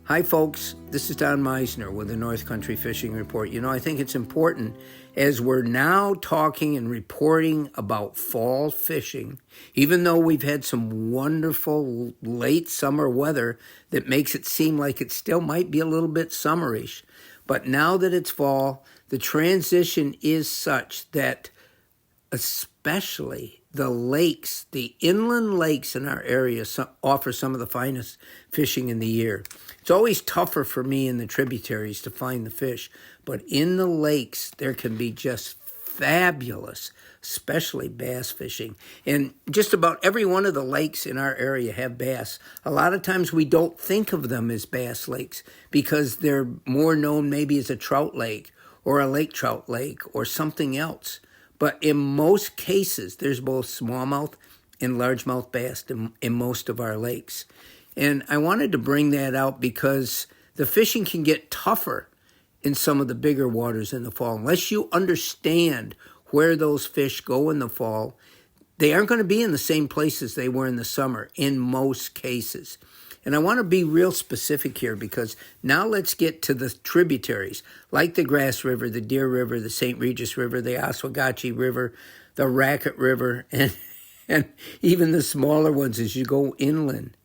Hi, folks. This is Don Meissner with the North Country Fishing Report. I think it's important as we're now talking and reporting about fall fishing, even though we've had some wonderful late summer weather that makes it seem like it still might be a little bit summerish. But now that it's fall, the transition is such that especially the lakes, the inland lakes in our area offer some of the finest fishing in the year. It's always tougher for me in the tributaries to find the fish, but in the lakes, there can be just fabulous, especially bass fishing. And just about every one of the lakes in our area have bass. A lot of times we don't think of them as bass lakes because they're more known maybe as a trout lake or a lake trout lake or something else. But in most cases, there's both smallmouth and largemouth bass in most of our lakes. And I wanted to bring that out because the fishing can get tougher in some of the bigger waters in the fall. Unless you understand where those fish go in the fall, they aren't going to be in the same places they were in the summer in most cases. And I want to be real specific here because now let's get to the tributaries, like the Grass River, the Deer River, the St. Regis River, the Oswegatchie River, the Racket River, and even the smaller ones as you go inland.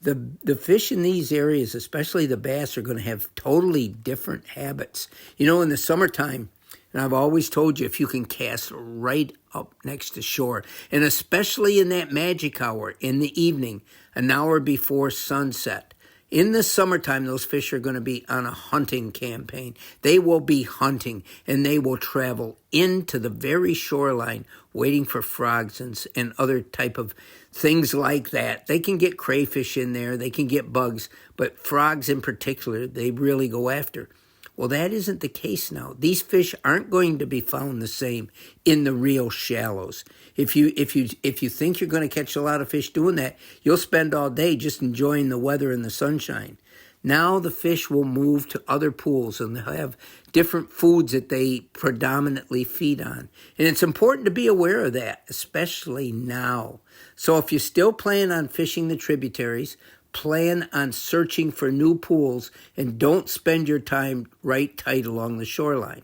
The fish in these areas, especially the bass, are going to have totally different habits. In the summertime, and I've always told you, if you can cast right up next to shore, and especially in that magic hour in the evening, an hour before sunset, in the summertime, those fish are going to be on a hunting campaign. They will be hunting, and they will travel into the very shoreline waiting for frogs and other type of things like that. They can get crayfish in there. They can get bugs, but frogs in particular, they really go after. Well, that isn't the case now. These fish aren't going to be found the same in the real shallows. If you think you're going to catch a lot of fish doing that, you'll spend all day just enjoying the weather and the sunshine. Now the fish will move to other pools and they'll have different foods that they predominantly feed on. And it's important to be aware of that, especially now. So if you still plan on fishing the tributaries, plan on searching for new pools and don't spend your time right tight along the shoreline.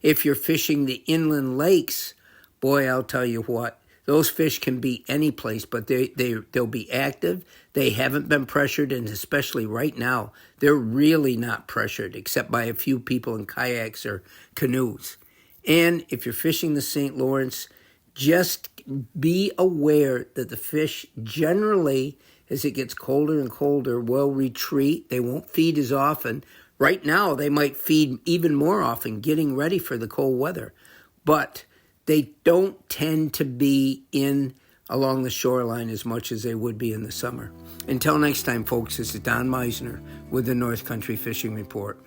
If you're fishing the inland lakes, boy, I'll tell you what, those fish can be any place, but they'll be active. They haven't been pressured, and especially right now, they're really not pressured except by a few people in kayaks or canoes. And if you're fishing the St. Lawrence, just be aware that the fish generally, as it gets colder and colder, will retreat. They won't feed as often. Right now, they might feed even more often, getting ready for the cold weather. But they don't tend to be in along the shoreline as much as they would be in the summer. Until next time, folks, this is Don Meissner with the North Country Fishing Report.